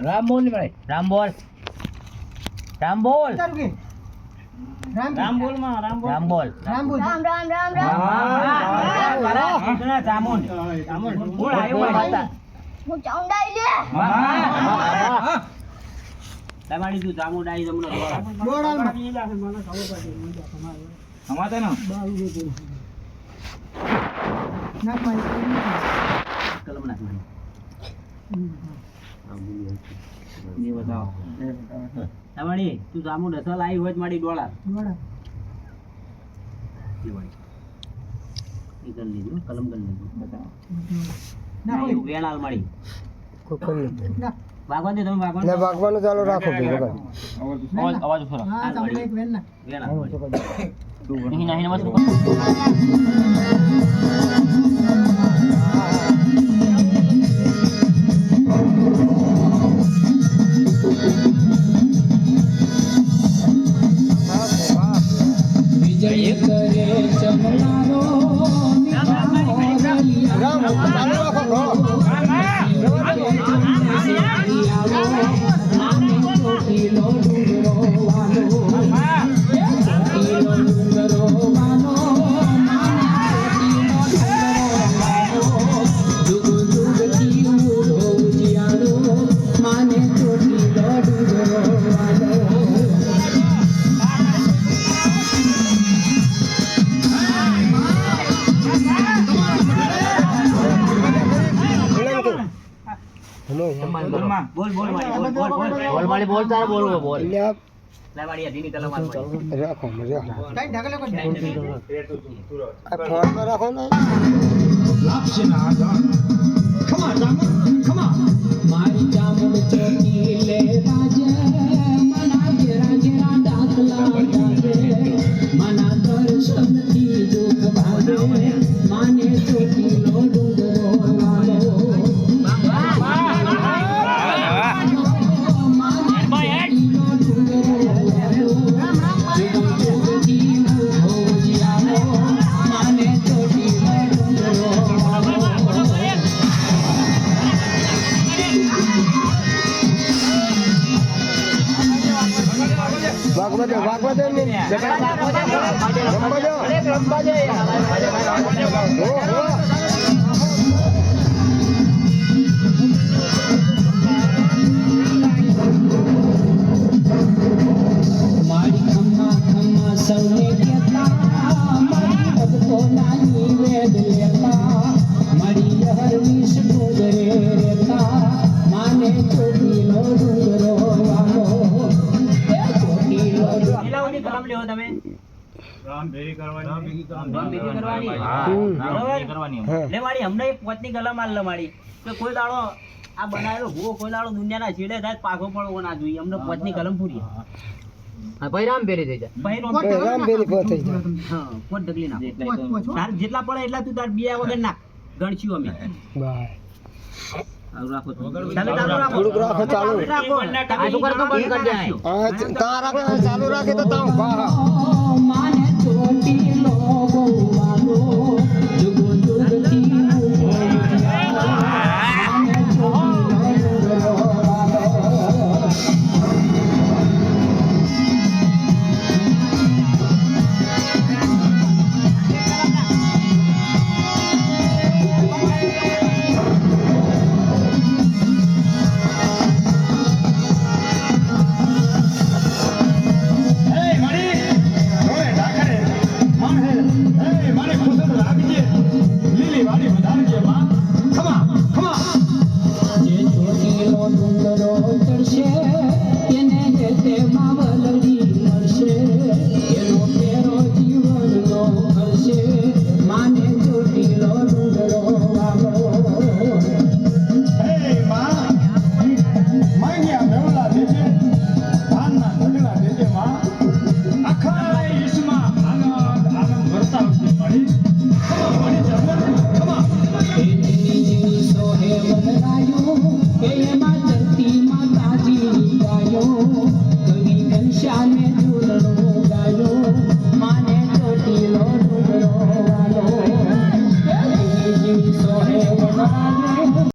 રામ બોલ ભાઈ રામ બોલ રામ બોલ રામ બોલ માં રામ બોલ રામ બોલ રામ બોલ રામ રામ રામ રામ કિતના જામુન જામુન બોલ આયો માતા હું ચાઉંડાઈ લે તમારી તું જામુ ડાઈ જમનો દોડાલ માં મને ખબર પડી હમાતે ના નાક મારી કલમ નાક મારી ये बताओ તમારી તું જામુ ડસલ આવી હોય મારી ડોળા ઈ કર લીધું કલમ કર લીધું બતાવો ના હોય વેણાલ મારી કોકલ ના ભાગવાન દે તમે ભાગવાન ના ભાગવાનું ચાલુ રાખો કે અવાજ ઉઠો હા તમને એક વેણ ના વેણાલ નહીં નહીં મત बोल बोल मारी बोल बोल बोल बोल मारी बोल तारा बोल बोल ले मारी अधीनी तलम मार रखो मजा कहीं ढकले को आ फोन में रखो ना लापशिना कम ऑन कम ऑन मारी जामुन चोटी ले राजे मना राजे डाकला जागे मना दर्शन की दुख भागे माने चोटी लो डूंगरो वालो भागवत मारी खम्मा खम्मा सौने केता मारी अब तो नानी वेद लेता मारी हर विष डूंगरे रेता माने चोटी लो डूंगरो वालो कलम लेવો તમે રામ ભેરી કરવાની લે મારી હમને એક પોતની કલમ આલ લે મારી કે કોઈ દાડો આ બનાવેલો ભૂવો કોઈ દાડો દુનિયાના છેડે થાય પાછો પડવો ના જોઈએ હમને પોતની કલમ પૂરી હા ભાઈ રામ ભેરી થઈ જાય ભાઈ રામ ભેરી કો થઈ જાય હા પોત ઢગલી ના તાર જેટલા પડે એટલા તું તાર બીયા વગર નાખ ગણશું અમે બાય રાખો તમે રાખો રાખો ચાલુ રાખો આજુ કર તો બંધ કરી દે હા તા રાખો ચાલુ રાખે તો તા માને ચોટી લોગો વાલો જુગો જુગતી સોહે વન